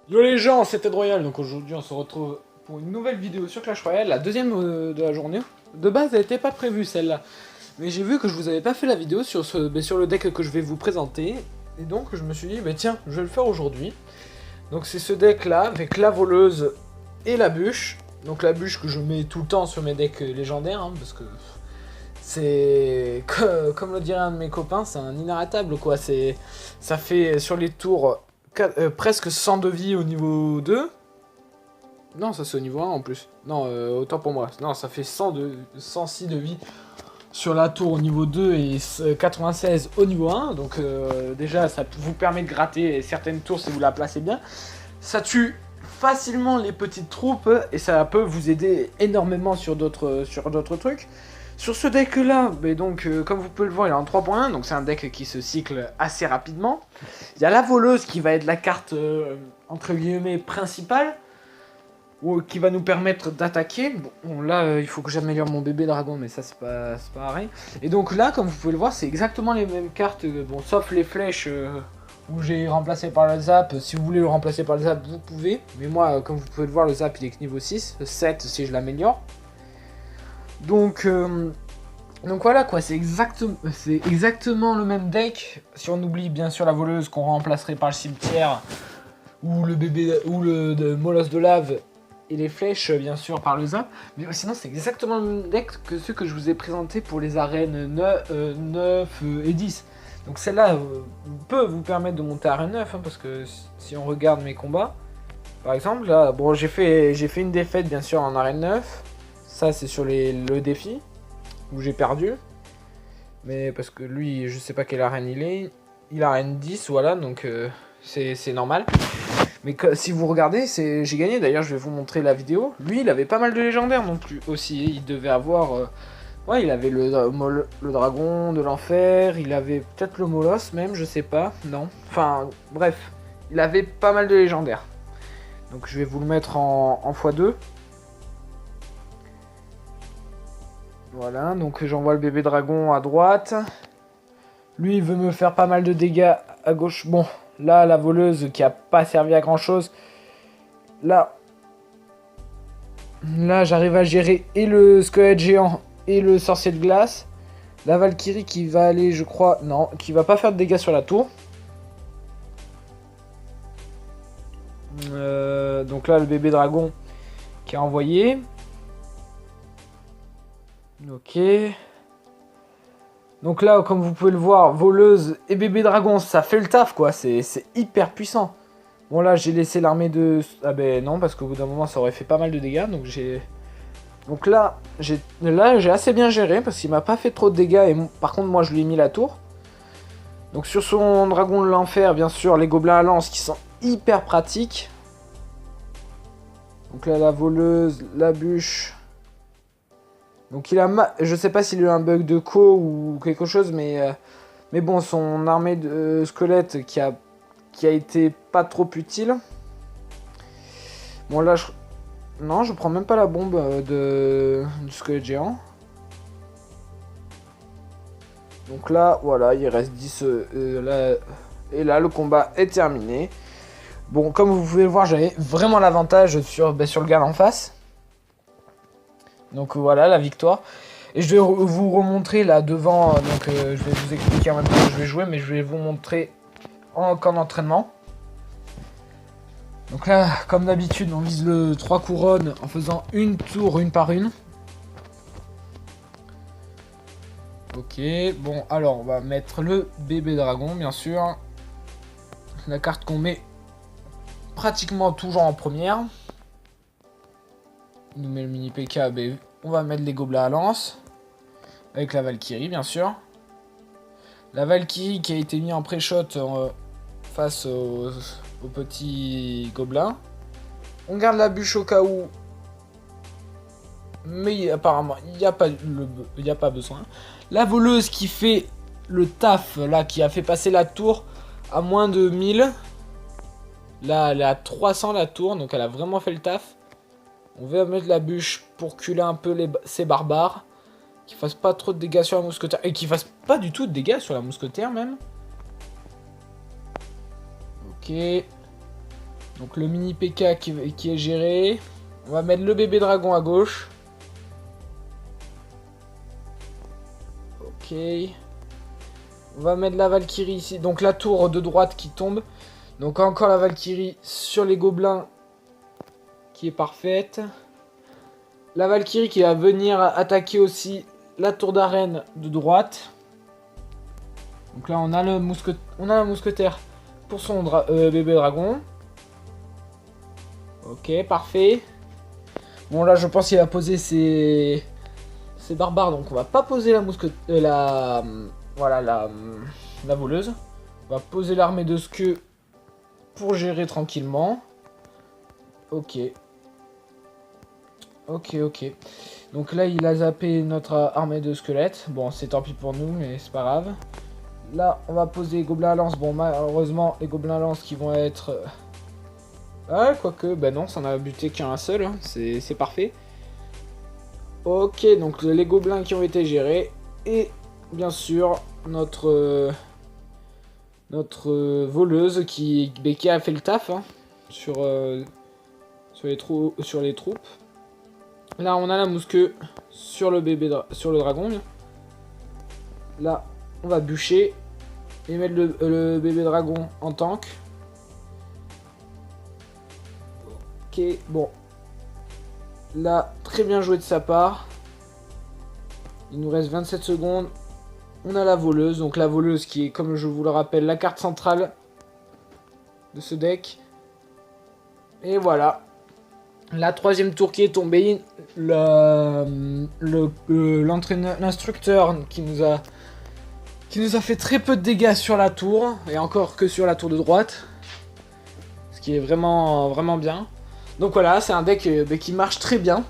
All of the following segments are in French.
Yo les gens, c'est Ted Royal, donc aujourd'hui on se retrouve pour une nouvelle vidéo sur Clash Royale, la deuxième de la journée. De base elle n'était pas prévue celle-là, mais j'ai vu que je vous avais pas fait la vidéo sur, sur le deck que je vais vous présenter, et donc je me suis dit, tiens, je vais le faire aujourd'hui. Donc c'est ce deck là, avec la voleuse et la bûche, donc la bûche que je mets tout le temps sur mes decks légendaires, hein, parce que c'est, comme le dirait un de mes copains, c'est un inarrêtable quoi, ça fait sur les tours... presque 100 de vie au niveau 2. Non, ça c'est au niveau 1 en plus. Non, autant pour moi. Non, ça fait 106 de vie sur la tour au niveau 2 et 96 au niveau 1. Donc déjà, ça vous permet de gratter certaines tours si vous la placez bien. Ça tue facilement les petites troupes et ça peut vous aider énormément sur d'autres trucs. Sur ce deck là, donc, comme vous pouvez le voir, il est en 3.1, donc c'est un deck qui se cycle assez rapidement. Il y a la voleuse qui va être la carte, entre guillemets, principale, ou qui va nous permettre d'attaquer. Bon, là, il faut que j'améliore mon bébé dragon, mais ça, c'est pas pareil. Et donc là, comme vous pouvez le voir, c'est exactement les mêmes cartes, bon, sauf les flèches où j'ai remplacé par le zap. Si vous voulez le remplacer par le zap, vous pouvez. Mais moi, comme vous pouvez le voir, le zap, il est que niveau 6, 7 si je l'améliore. Donc voilà quoi, c'est exactement le même deck. Si on oublie bien sûr la voleuse qu'on remplacerait par le cimetière, ou le bébé, ou le molosse de lave, et les flèches bien sûr par le zap. Mais sinon c'est exactement le même deck que ceux que je vous ai présentés pour les arènes 9 et 10. Donc celle-là peut vous permettre de monter à arène 9, hein, parce que si on regarde mes combats, par exemple, là, bon j'ai fait une défaite bien sûr en arène 9. Ça c'est sur le défi où j'ai perdu, mais parce que lui je sais pas quelle arène il est, il a arène 10, voilà, donc c'est normal. Mais si vous regardez, j'ai gagné. D'ailleurs je vais vous montrer la vidéo. Lui il avait pas mal de légendaires non plus aussi, il devait avoir ouais, il avait le dragon de l'enfer, il avait peut-être le molosse même, je sais pas, non, enfin bref, il avait pas mal de légendaires. Donc je vais vous le mettre en x2. Voilà, donc j'envoie le bébé dragon à droite. Lui, il veut me faire pas mal de dégâts à gauche. Bon, là, la voleuse qui a pas servi à grand chose. Là, j'arrive à gérer et le squelette géant et le sorcier de glace. La Valkyrie qui va aller, je crois, non, qui va pas faire de dégâts sur la tour. Donc là, le bébé dragon qui a envoyé. Ok. Donc là, comme vous pouvez le voir, voleuse et bébé dragon, ça fait le taf, quoi. C'est hyper puissant. Bon, là, j'ai laissé l'armée de... Ah ben non, parce qu'au bout d'un moment, ça aurait fait pas mal de dégâts. Donc j'ai... Donc là, j'ai assez bien géré, parce qu'il m'a pas fait trop de dégâts. Et par contre, moi, je lui ai mis la tour. Donc sur son dragon de l'enfer, bien sûr, les gobelins à lance qui sont hyper pratiques. Donc là, la voleuse, la bûche... Donc il a, je sais pas s'il a eu un bug de co ou quelque chose, mais bon, son armée de squelettes qui a été pas trop utile. Bon là, non, je prends même pas la bombe du squelette géant. Donc là, voilà, il reste 10 là, et là, le combat est terminé. Bon, comme vous pouvez le voir, j'avais vraiment l'avantage sur le gars en face. Donc voilà la victoire. Et je vais vous remontrer là devant. Donc je vais vous expliquer en même temps que je vais jouer, mais je vais vous montrer en camp d'entraînement. Donc là, comme d'habitude, on vise le 3 couronnes en faisant une tour une par une. Ok, bon alors on va mettre le bébé dragon bien sûr. La carte qu'on met pratiquement toujours en première. Il nous met le mini PK, on va mettre les gobelins à lance. Avec la Valkyrie, bien sûr. La Valkyrie qui a été mise en pré-shot face aux petits gobelins. On garde la bûche au cas où. Mais apparemment, il n'y a pas besoin. La voleuse qui fait le taf, là, qui a fait passer la tour à moins de 1000. Là, elle est à 300 la tour, donc elle a vraiment fait le taf. On va mettre la bûche pour culer un peu ces barbares. Qui fassent pas trop de dégâts sur la mousquetaire. Et qui fassent pas du tout de dégâts sur la mousquetaire même. Ok. Donc le mini PK qui est géré. On va mettre le bébé dragon à gauche. Ok. On va mettre la Valkyrie ici. Donc la tour de droite qui tombe. Donc encore la Valkyrie sur les gobelins. Qui est parfaite. La Valkyrie qui va venir attaquer aussi la tour d'arène de droite. Donc là on a le mousquetaire pour son bébé dragon. Ok, parfait. Bon là je pense qu'il va poser ses barbares, donc on va pas poser la voleuse. On va poser l'armée de Skeu pour gérer tranquillement. Ok. Ok. Donc là il a zappé notre armée de squelettes. Bon c'est tant pis pour nous mais c'est pas grave. Là on va poser les gobelins à lance. Bon malheureusement les gobelins à lance qui vont être... Ah, quoique, bah non, ça n'a buté qu'un seul, hein. C'est parfait. Ok, donc les gobelins qui ont été gérés. Et bien sûr, notre voleuse qui a fait le taf hein, sur les troupes. Là, on a la mousqueux sur le dragon. Là, on va bûcher et mettre le bébé dragon en tank. Ok, bon. Là, très bien joué de sa part. Il nous reste 27 secondes. On a la voleuse. Donc la voleuse qui est, comme je vous le rappelle, la carte centrale de ce deck. Et voilà. La troisième tour qui est tombée. L'instructeur qui nous a fait très peu de dégâts sur la tour. Et encore que sur la tour de droite. Ce qui est vraiment bien. Donc voilà, c'est un deck qui marche très bien.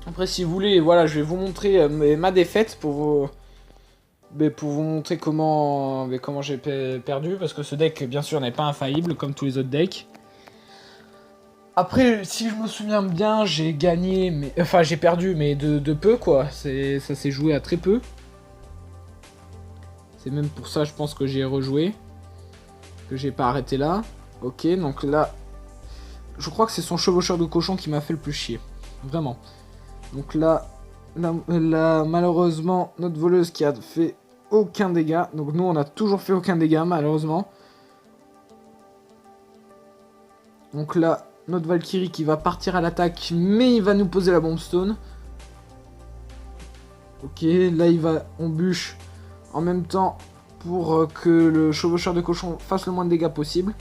Après, si vous voulez, voilà, je vais vous montrer ma défaite pour vous montrer comment j'ai perdu. Parce que ce deck, bien sûr, n'est pas infaillible comme tous les autres decks. Après, si je me souviens bien, j'ai gagné, enfin j'ai perdu, mais de peu quoi. Ça s'est joué à très peu. C'est même pour ça, je pense que j'ai rejoué. Que j'ai pas arrêté là. Ok, donc là... Je crois que c'est son chevaucheur de cochon qui m'a fait le plus chier. Vraiment. Donc là, malheureusement, notre voleuse qui a fait aucun dégât. Donc nous, on a toujours fait aucun dégât, malheureusement. Donc là, notre Valkyrie qui va partir à l'attaque, mais il va nous poser la bombstone. Ok, là, on bûche en même temps pour que le chevaucheur de cochon fasse le moins de dégâts possible.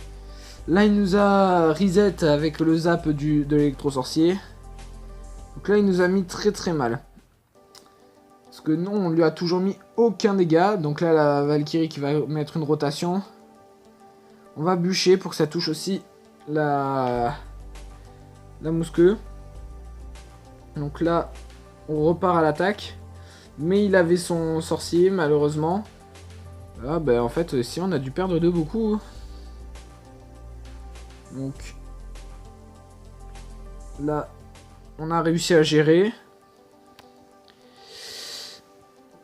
Là, il nous a reset avec le zap de l'électro-sorcier. Donc là, il nous a mis très mal. Parce que non, on lui a toujours mis aucun dégât. Donc là, la Valkyrie qui va mettre une rotation. On va bûcher pour que ça touche aussi la mousqueux. Donc là, on repart à l'attaque. Mais il avait son sorcier, malheureusement. Ah, bah en fait, si on a dû perdre de beaucoup. Donc là, on a réussi à gérer.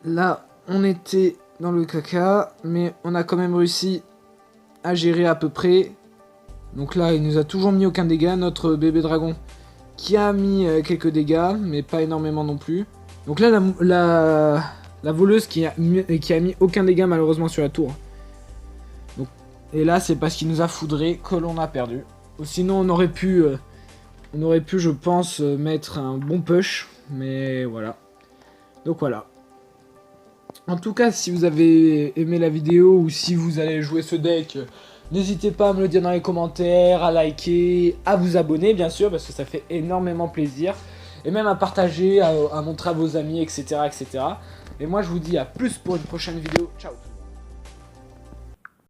Là, on était dans le caca, mais on a quand même réussi à gérer à peu près. Donc là, il nous a toujours mis aucun dégât. Notre bébé dragon qui a mis quelques dégâts, mais pas énormément non plus. Donc là, la voleuse qui a mis aucun dégât malheureusement sur la tour. Et là, c'est parce qu'il nous a foudré que l'on a perdu. Sinon, on aurait pu, je pense, mettre un bon push. Mais voilà. Donc voilà. En tout cas, si vous avez aimé la vidéo ou si vous allez jouer ce deck, n'hésitez pas à me le dire dans les commentaires, à liker, à vous abonner, bien sûr, parce que ça fait énormément plaisir. Et même à partager, à montrer à vos amis, etc. Et moi, je vous dis à plus pour une prochaine vidéo. Ciao.